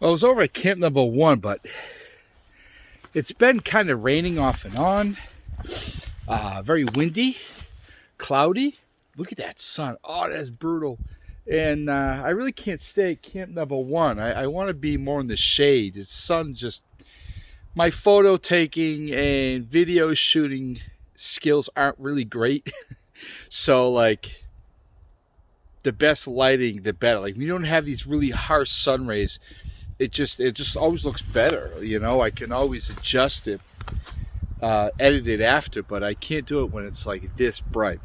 Well, I was over at camp number 1, but it's been kind of raining off and on. Very windy, cloudy. Look at that sun. Oh, that's brutal. And I really can't stay at camp number 1. I want to be more in the shade. The sun just... My photo taking and video shooting skills aren't really great. So, like, the best lighting, the better. Like, when you don't have these really harsh sun rays, it just always looks better. You know, I can always adjust it, edit it after, but I can't do it when it's like this bright.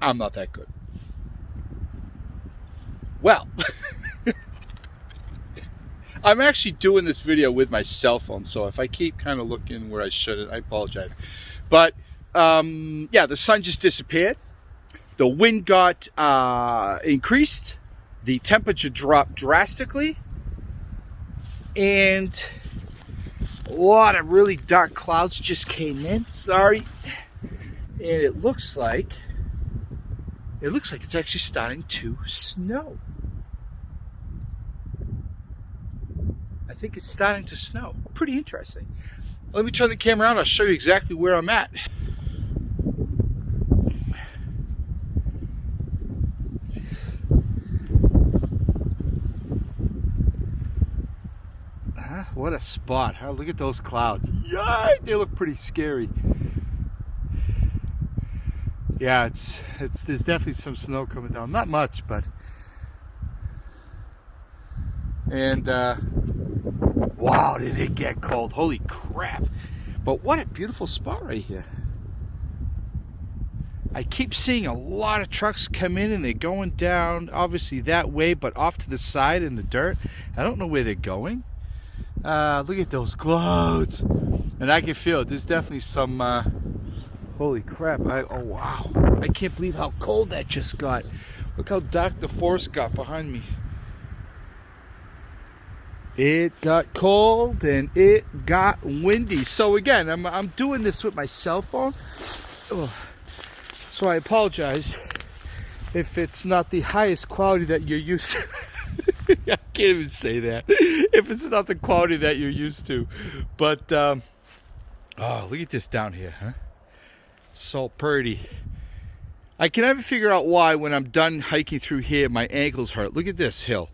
I'm not that good. Well, I'm actually doing this video with my cell phone, so if I keep kind of looking where I shouldn't, I apologize. But yeah, the sun just disappeared. The wind got increased. The temperature dropped drastically. And a lot of really dark clouds just came in. Sorry. And it looks like it's actually starting to snow. I think it's starting to snow. Pretty interesting. Let me turn the camera around. I'll show you exactly where I'm at. What a spot. Huh? Look at those clouds. Yay! They look pretty scary. Yeah, there's definitely some snow coming down. Not much, but... And, wow, did it get cold. Holy crap. But what a beautiful spot right here. I keep seeing a lot of trucks come in and they're going down, obviously that way, but off to the side in the dirt. I don't know where they're going. Look at those clouds. And I can feel it. There's definitely some, holy crap. Oh, wow. I can't believe how cold that just got. Look how dark the forest got behind me. It got cold and it got windy. So again, I'm doing this with my cell phone. Oh. So I apologize if it's not the highest quality that you're used to. I can't even say that. If it's not the quality that you're used to. But, oh, look at this down here, huh? So pretty. I can never figure out why when I'm done hiking through here, my ankles hurt. Look at this hill.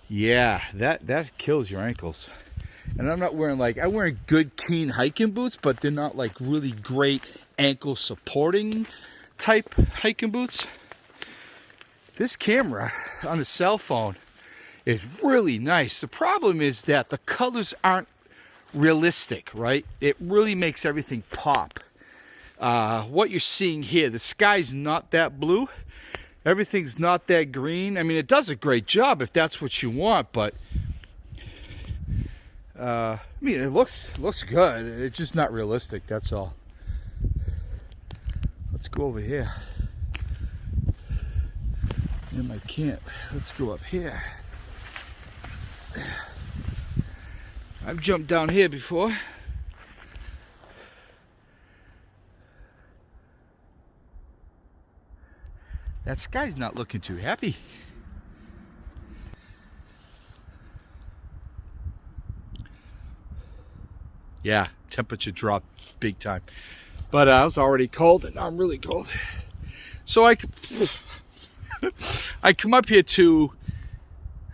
Yeah, that kills your ankles. And I'm not wearing I'm wearing good, keen hiking boots, but they're not like really great ankle supporting type hiking boots. This camera on a cell phone is really nice. The problem is that the colors aren't realistic, right? It really makes everything pop. What you're seeing here, the sky's not that blue. Everything's not that green. I mean, it does a great job if that's what you want, but I mean, it looks good. It's just not realistic, that's all. Let's go over here. In my camp. Let's go up here. I've jumped down here before. That sky's not looking too happy. Yeah, temperature dropped big time. But I was already cold and now I'm really cold. So I come up here to...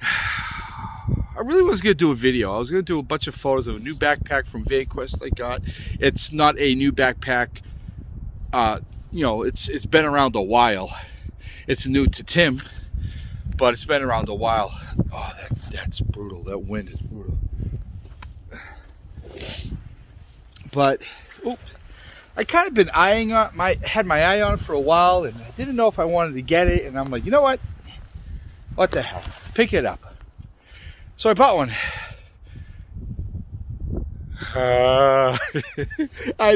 I really was going to do a video. I was going to do a bunch of photos of a new backpack from VanQuest I got. It's not a new backpack. You know, it's been around a while. It's new to Tim, but it's been around a while. Oh, that's brutal. That wind is brutal. But, oops. I kind of been had my eye on it for a while, and I didn't know if I wanted to get it, and I'm like, you know what? What the hell? Pick it up. So I bought one. I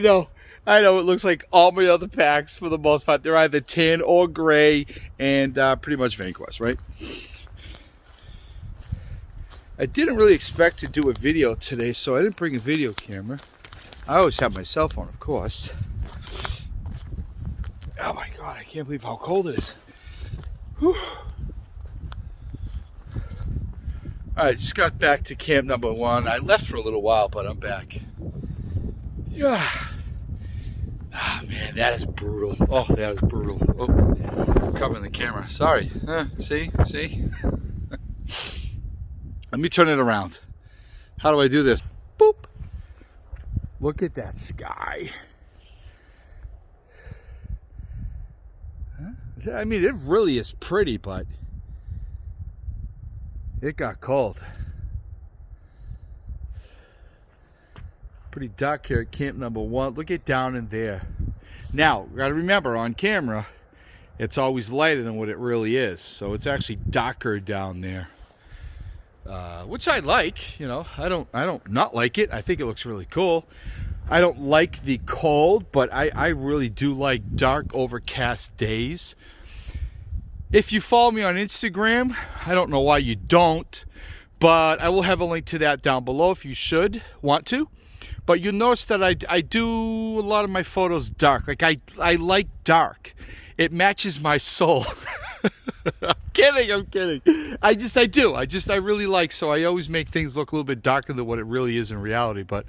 know, it looks like all my other packs for the most part. They're either tan or gray, and pretty much VanQuest, right? I didn't really expect to do a video today, so I didn't bring a video camera. I always have my cell phone, of course. Oh my God, I can't believe how cold it is. Whew. All Alright, just got back to camp number 1. I left for a little while, but I'm back. Yeah. Ah, man, that is brutal. Oh, that is brutal. Oh, covering the camera. Sorry. See? Let me turn it around. How do I do this? Boop. Look at that sky. Huh? I mean, it really is pretty, but it got cold. Pretty dark here at camp number 1. Look at down in there. Now, you gotta remember, on camera, it's always lighter than what it really is. So it's actually darker down there. Which I like, you know. I don't not like it. I think it looks really cool. I don't like the cold, but I really do like dark, overcast days. If you follow me on Instagram, I don't know why you don't, but I will have a link to that down below if you should want to. But you'll notice that I do a lot of my photos dark. Like I like dark. It matches my soul. I'm kidding. I really like, so I always make things look a little bit darker than what it really is in reality, but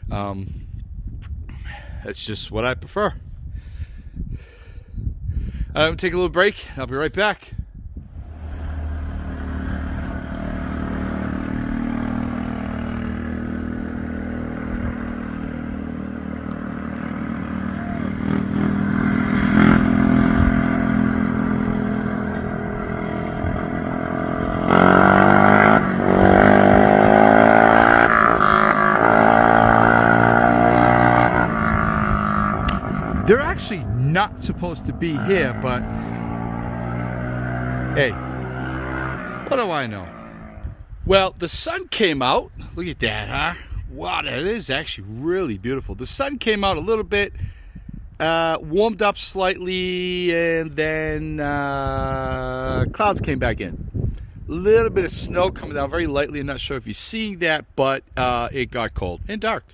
that's just what I prefer. I'm gonna take a little break. I'll be right back. They're actually not supposed to be here, but hey, what do I know? Well, the sun came out. Look at that, huh? Wow, that is actually really beautiful. The sun came out a little bit, warmed up slightly, and then clouds came back in. A little bit of snow coming down very lightly. I'm not sure if you're seeing that, but it got cold and dark.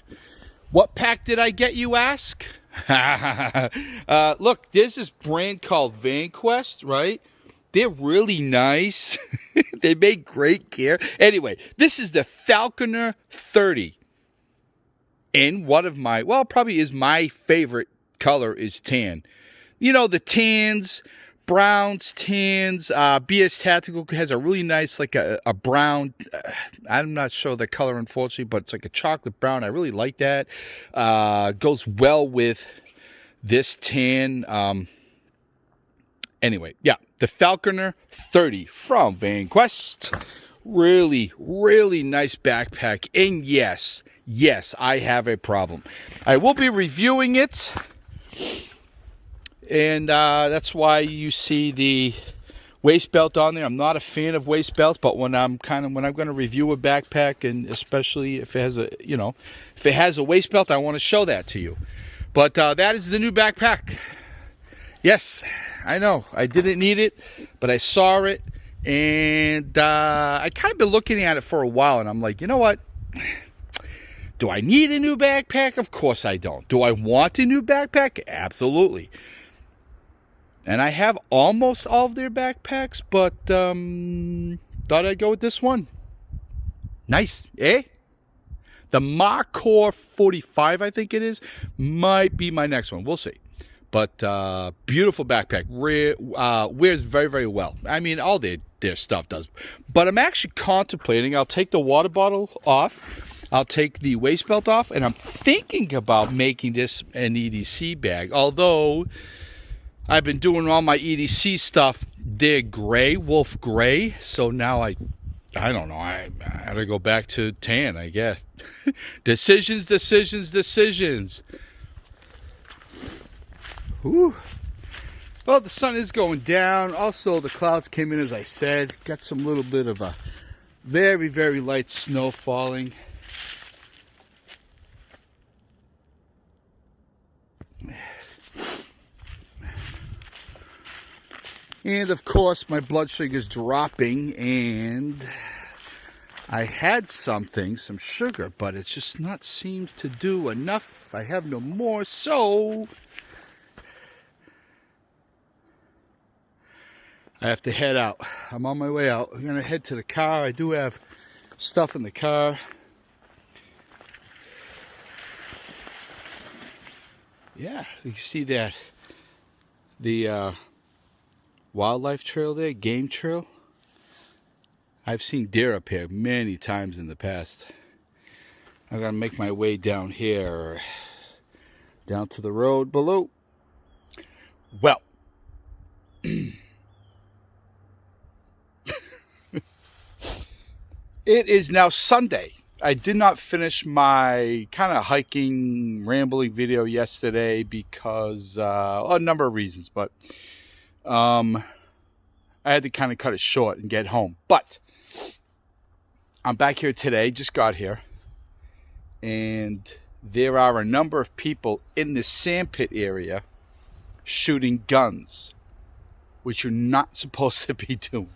What pack did I get, you ask? Look, there's this brand called VanQuest, right? They're really nice. They make great gear. Anyway, this is the Falconer 30. And one of my, well, probably is my favorite color is tan. You know, the tans, browns, tans. BS Tactical has a really nice, like a brown. I'm not sure the color, unfortunately, but it's like a chocolate brown. I really like that. Goes well with this tan. Anyway, yeah, the Falconer 30 from VanQuest. Really, really nice backpack. And yes, I have a problem. I will be reviewing it. And that's why you see the waist belt on there. I'm not a fan of waist belts, but when I'm going to review a backpack, and especially if it has a waist belt, I want to show that to you. But that is the new backpack. Yes, I know I didn't need it, but I saw it, and I kind of been looking at it for a while, and I'm like, you know what? Do I need a new backpack? Of course I don't. Do I want a new backpack? Absolutely. And I have almost all of their backpacks, but thought I'd go with this one. Nice, eh? The Markor 45, I think it is, might be my next one. We'll see. But beautiful backpack. Wears very, very well. I mean, all their stuff does. But I'm actually contemplating, I'll take the water bottle off. I'll take the waist belt off. And I'm thinking about making this an EDC bag. Although I've been doing all my EDC stuff. They're gray, wolf gray. So now I don't know. I had to go back to tan, I guess. Decisions. Whew. Well, the sun is going down. Also, the clouds came in, as I said. Got some little bit of a very, very light snow falling. And, of course, my blood sugar is dropping, and I had some sugar, but it's just not seemed to do enough. I have no more, so I have to head out. I'm on my way out. I'm going to head to the car. I do have stuff in the car. Yeah, you can see that. The wildlife trail there, game trail. I've seen deer up here many times in the past. I gotta make my way down here, down to the road below. Well, it is now Sunday. I did not finish my kind of hiking, rambling video yesterday because a number of reasons, but I had to kind of cut it short and get home. But I'm back here today, just got here, and there are a number of people in the sandpit area shooting guns, which you're not supposed to be doing.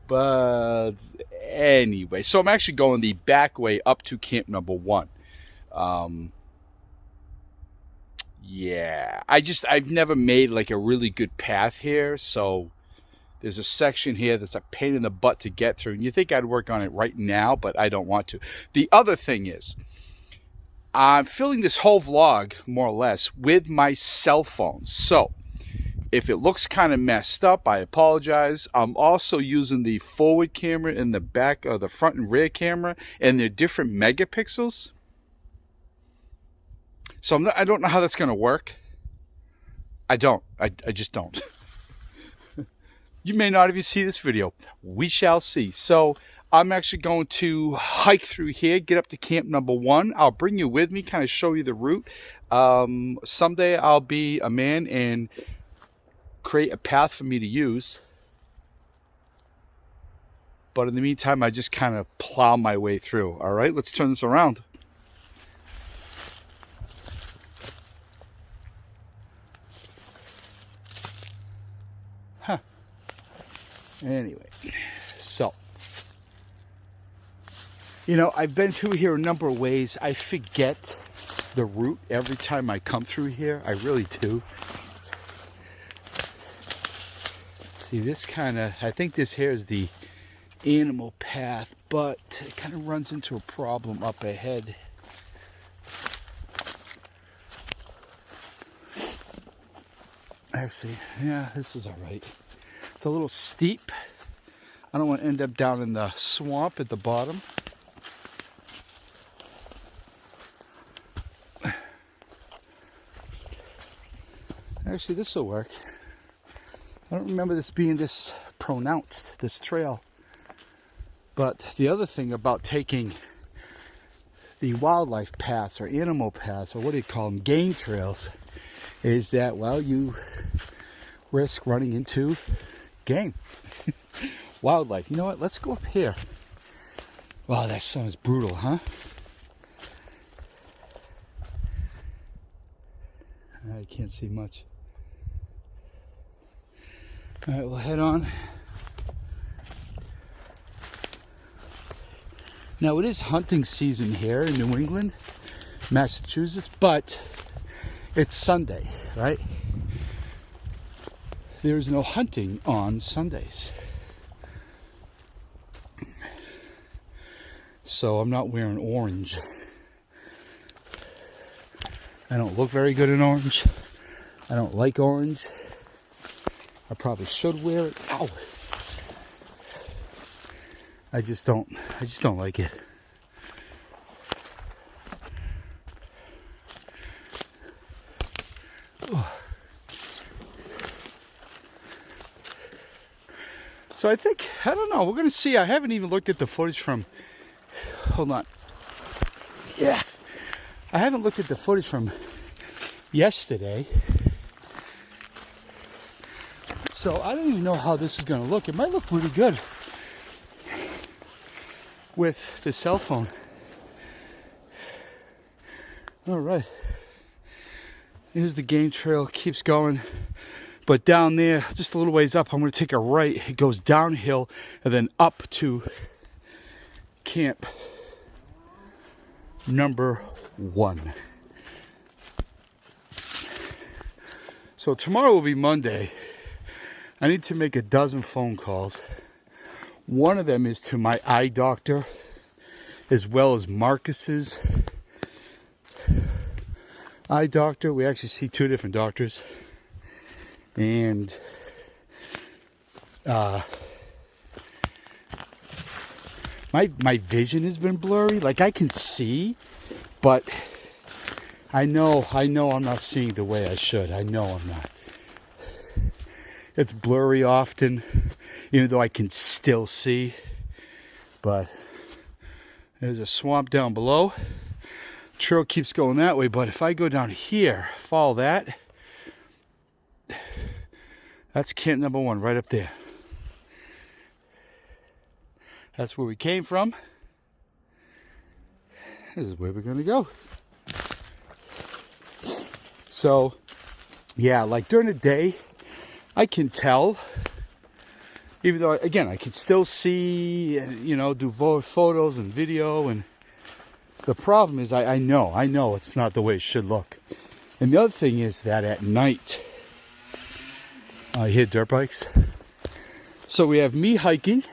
But anyway, so I'm actually going the back way up to camp number 1. Yeah, I've never made like a really good path here, so there's a section here that's a pain in the butt to get through, and you think I'd work on it right now, but I don't want to. The other thing is, I'm filming this whole vlog, more or less, with my cell phone. So, if it looks kind of messed up, I apologize. I'm also using the forward camera and the back, or the front and rear camera, and they're different megapixels. So I don't know how that's going to work. I just don't. You may not even see this video. We shall see. So I'm actually going to hike through here, get up to camp number 1. I'll bring you with me, kind of show you the route. Someday I'll be a man and create a path for me to use. But in the meantime, I just kind of plow my way through. All right, let's turn this around. Huh. Anyway, so, you know, I've been through here a number of ways. I forget the route every time I come through here. I really do. See, this kind of, I think this here is the animal path, but it kind of runs into a problem up ahead. Actually, yeah, this is all right. It's a little steep. I don't want to end up down in the swamp at the bottom. Actually, this will work. I don't remember this being this pronounced, this trail. But the other thing about taking the wildlife paths or animal paths, or what do you call them, game trails, is that, well, you risk running into game. Wildlife. You know what? Let's go up here. Wow, that sun is brutal, huh? I can't see much. All right, we'll head on. Now, it is hunting season here in New England, Massachusetts, but it's Sunday, right? There's no hunting on Sundays. So I'm not wearing orange. I don't look very good in orange. I don't like orange. I probably should wear it. Ow! I just don't like it. So I don't know, we're going to see. I haven't even looked at the footage from, hold on. Yeah. I haven't looked at the footage from yesterday. So I don't even know how this is going to look. It might look really good with the cell phone. All right. Here's the game trail. Keeps going. But down there, just a little ways up, I'm going to take a right. It goes downhill and then up to camp number 1. So tomorrow will be Monday. I need to make a dozen phone calls. One of them is to my eye doctor. as well as Marcus's eye doctor. We actually see two different doctors. And my vision has been blurry. Like, I can see, but I know I'm not seeing the way I should. I know I'm not. It's blurry often, even though I can still see. But there's a swamp down below. Trail keeps going that way, but if I go down here, follow that, that's camp number 1 right up there. That's where we came from. This is where we're gonna go. So, yeah, like during the day, I can tell, even though, again, I can still see, you know, do photos and video, and the problem is I know it's not the way it should look. And the other thing is that at night, I hear dirt bikes. So we have me hiking.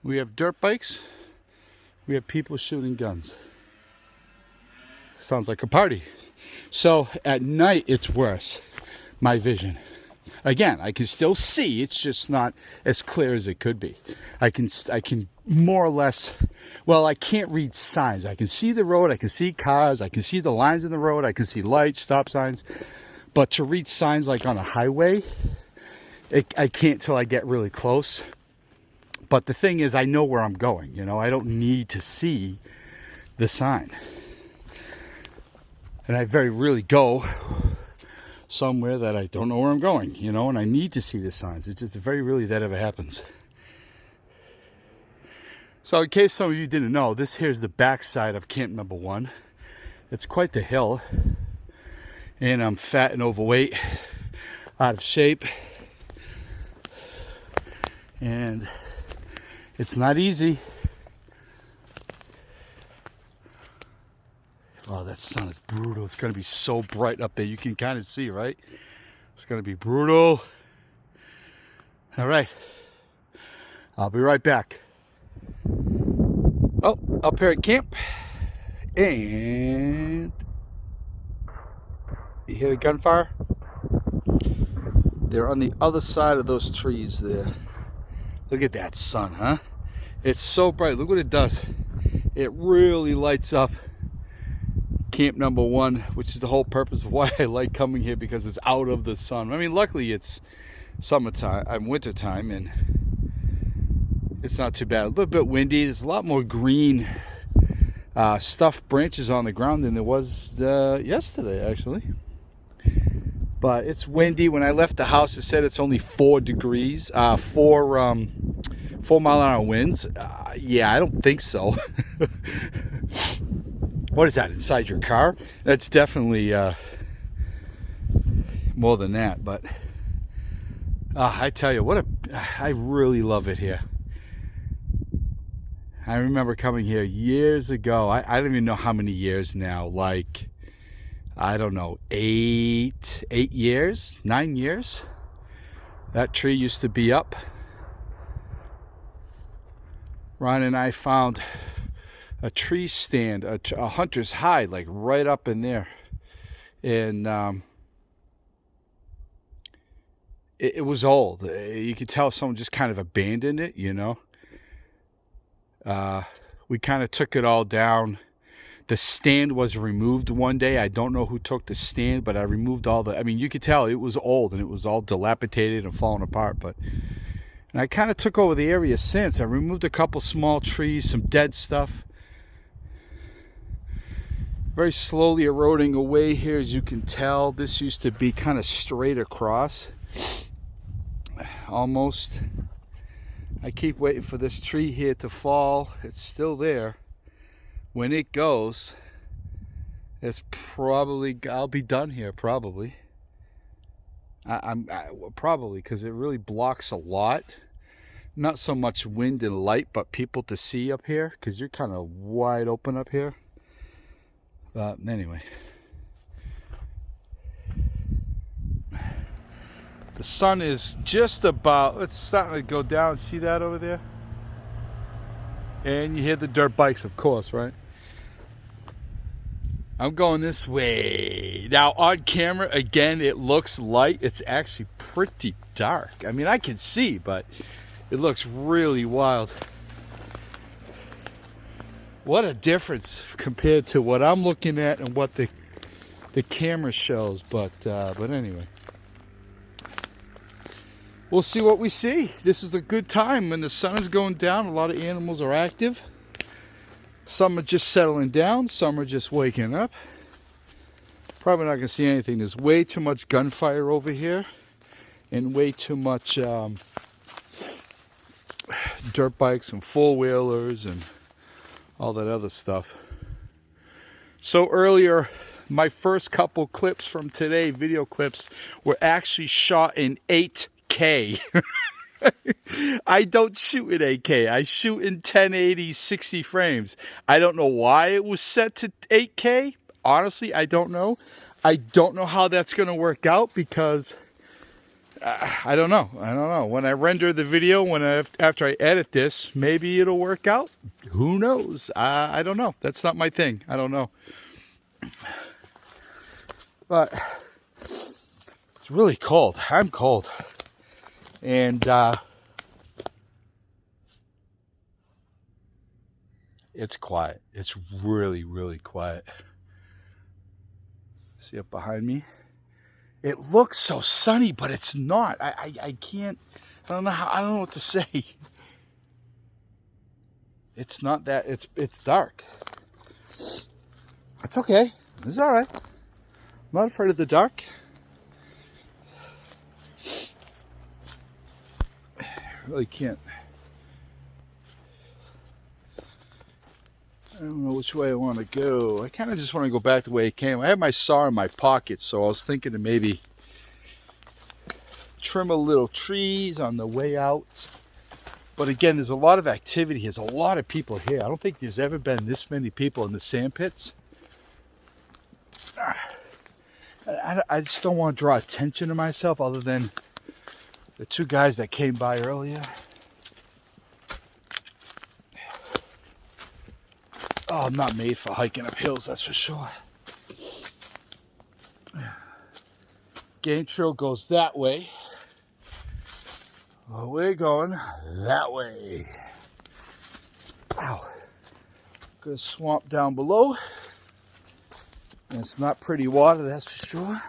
We have dirt bikes. We have people shooting guns. Sounds like a party. So at night, it's worse. My vision. Again, I can still see. It's just not as clear as it could be. I can more or less. Well, I can't read signs. I can see the road. I can see cars. I can see the lines in the road. I can see lights, stop signs. But to read signs like on a highway, I can't till I get really close. But the thing is, I know where I'm going. You know, I don't need to see the sign. And I very rarely go somewhere that I don't know where I'm going, you know, and I need to see the signs. It's just very rarely that ever happens. So in case some of you didn't know, this here's the backside of camp number 1. It's quite the hill. And I'm fat and overweight, out of shape. And it's not easy. Oh, that sun is brutal. It's going to be so bright up there. You can kind of see, right? It's going to be brutal. All right. I'll be right back. Oh, up here at camp. And you hear the gunfire? They're on the other side of those trees there. Look at that sun, huh? It's so bright. Look what it does. It really lights up camp number 1, which is the whole purpose of why I like coming here, because it's out of the sun. I mean, luckily it's summertime, wintertime, and it's not too bad. A little bit windy. There's a lot more green stuff, branches on the ground than there was yesterday, actually. But it's windy. When I left the house, it said it's only 4 degrees, 4 mile-an-hour winds. Yeah, I don't think so. What is that, inside your car? That's definitely more than that. But I tell you, I really love it here. I remember coming here years ago. I don't even know how many years now. Like, I don't know, 8 years, 9 years. That tree used to be up. Ron and I found a tree stand, a hunter's hide, like right up in there. And it was old. You could tell someone just kind of abandoned it, you know. We kind of took it all down. The stand was removed one day. I don't know who took the stand, but I removed I mean, you could tell it was old and it was all dilapidated and falling apart. And I kind of took over the area since. I removed a couple small trees, some dead stuff. Very slowly eroding away here, as you can tell. This used to be kind of straight across. Almost. I keep waiting for this tree here to fall. It's still there. When it goes, it's probably, I'll be done here probably. Probably, because it really blocks a lot. Not so much wind and light, but people to see up here, because you're kind of wide open up here. But anyway, the sun is just about, it's starting to go down. See that over there? And you hear the dirt bikes, of course, right? I'm going this way. Now, on camera, again, it looks light. It's actually pretty dark. I mean, I can see, but it looks really wild. What a difference compared to what I'm looking at and what the camera shows. But anyway. We'll see what we see. This is a good time when the sun is going down. A lot of animals are active. Some are just settling down. Some are just waking up. Probably not going to see anything. There's way too much gunfire over here. And way too much dirt bikes and four-wheelers and all that other stuff. So earlier, my first couple clips from today, video clips, were actually shot in 8K. I don't shoot in 8K. I shoot in 1080 60 frames. I don't know why it was set to 8K. Honestly, I don't know. I don't know how that's going to work out because I don't know. When I render the video, after I edit this, maybe it'll work out. Who knows? I don't know. That's not my thing. I don't know. But it's really cold. I'm cold. And it's quiet. It's really, really quiet. See up behind me? It looks so sunny, but it's not. I can't. I don't know what to say. It's not that. It's dark. It's okay. It's all right. I'm not afraid of the dark. I really can't. I don't know which way I want to go. I kind of just want to go back the way I came. I have my saw in my pocket, so I was thinking to maybe trim a little trees on the way out. But again, there's a lot of activity. There's a lot of people here. I don't think there's ever been this many people in the sand pits. I just don't want to draw attention to myself other than the two guys that came by earlier. Oh, I'm not made for hiking up hills, that's for sure. Game trail goes that way. Well, we're going that way. Ow. Got a swamp down below. And it's not pretty water, that's for sure.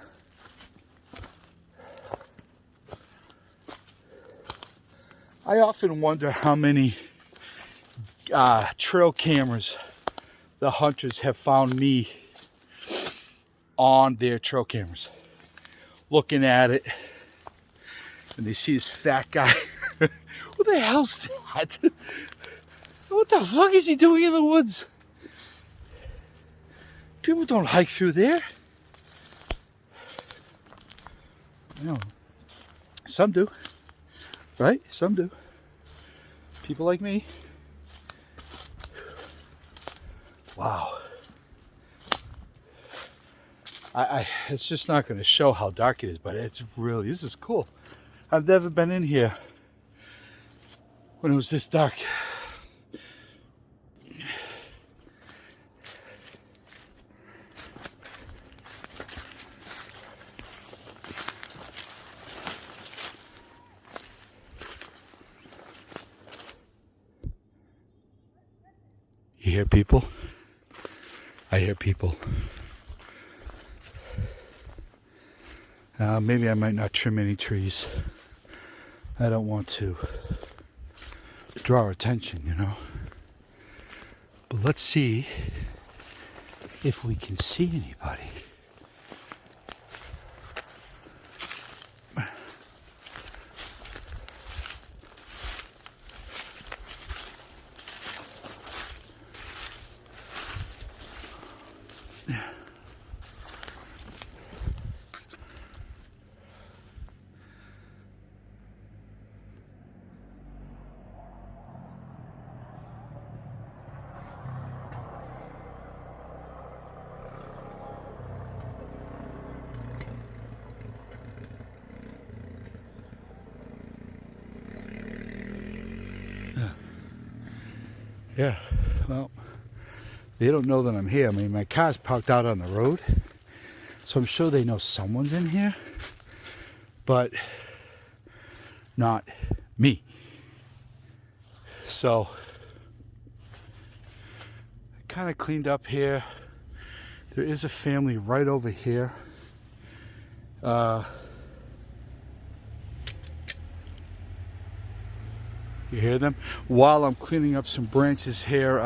I often wonder how many trail cameras the hunters have found me on their trail cameras. Looking at it, and they see this fat guy. What the hell's that? What the fuck is he doing in the woods? People don't hike through there. No. Some do. Right? Some do. People like me. Wow. It's just not going to show how dark it is, but it's really, this is cool. I've never been in here when it was this dark. You hear people? I hear people. Maybe I might not trim any trees. I don't want to draw attention, you know. But let's see if we can see anybody. Yeah, well, they don't know that I'm here. I mean, my car's parked out on the road, so I'm sure they know someone's in here, but not me. So, kind of cleaned up here. There is a family right over here. You hear them? While I'm cleaning up some branches here,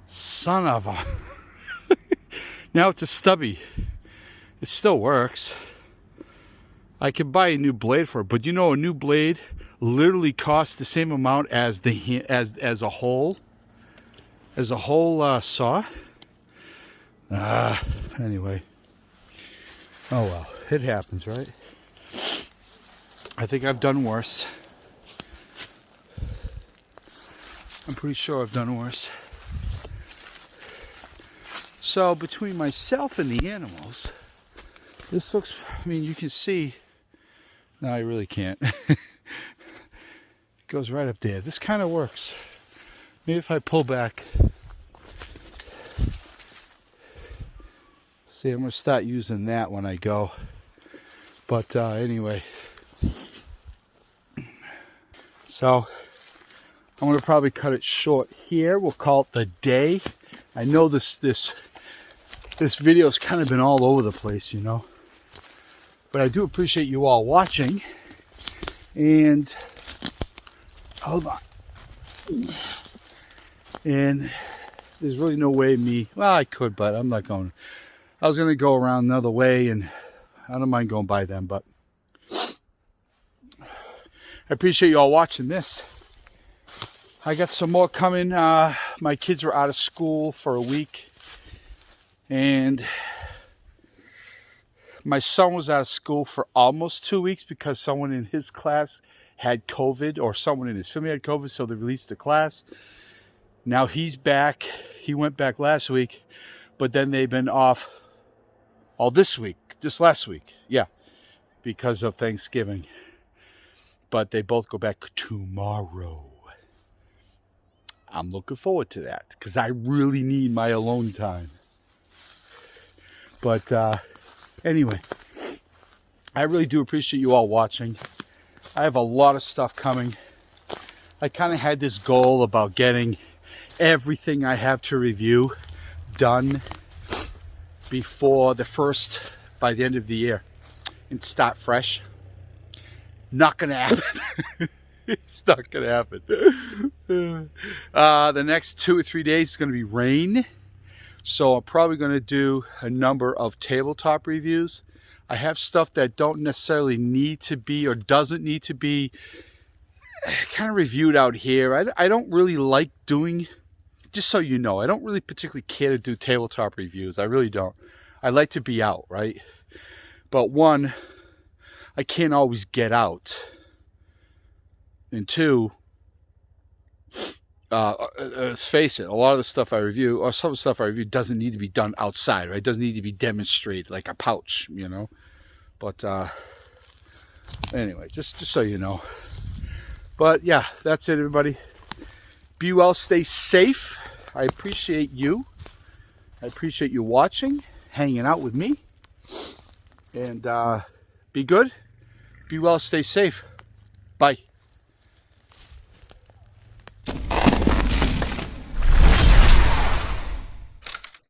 son of a... Now it's a stubby. It still works. I could buy a new blade for it, but you know, a new blade literally costs the same amount as as a whole saw. Anyway. Oh well, it happens, right? I think I've done worse. I'm pretty sure I've done worse. So between myself and the animals, this looks, I mean, you can see, no, I really can't. It goes right up there. This kind of works. Maybe if I pull back. See, I'm going to start using that when I go. But anyway. So I'm going to probably cut it short here. We'll call it the day. I know this video's kind of been all over the place, you know. But I do appreciate you all watching. And hold on. And there's really no way well, I could, but I'm not going. I was going to go around another way, and I don't mind going by them, but I appreciate you all watching this. I got some more coming. My kids were out of school for a week, and my son was out of school for almost 2 weeks because someone in his class had COVID, or someone in his family had COVID, so they released the class. Now he's back. He went back last week, but then they've been off all this last week, yeah, because of Thanksgiving. But they both go back tomorrow. I'm looking forward to that because I really need my alone time. But anyway, I really do appreciate you all watching. I have a lot of stuff coming. I kind of had this goal about getting everything I have to review done by the end of the year and start fresh. Not gonna happen. It's not gonna happen. The next 2 or 3 days is gonna be rain, so I'm probably gonna do a number of tabletop reviews. I have stuff that don't necessarily need to be or doesn't need to be kind of reviewed out here. I don't really like doing, just so you know, I don't really particularly care to do tabletop reviews. I really don't. I like to be out, right? But one, I can't always get out. And two, let's face it, a lot of the stuff I review, or some of the stuff I review, doesn't need to be done outside, right? It doesn't need to be demonstrated like a pouch, you know? But anyway, just so you know. But yeah, that's it, everybody. Be well, stay safe. I appreciate you. I appreciate you watching, hanging out with me. And be good. Be well, stay safe. Bye.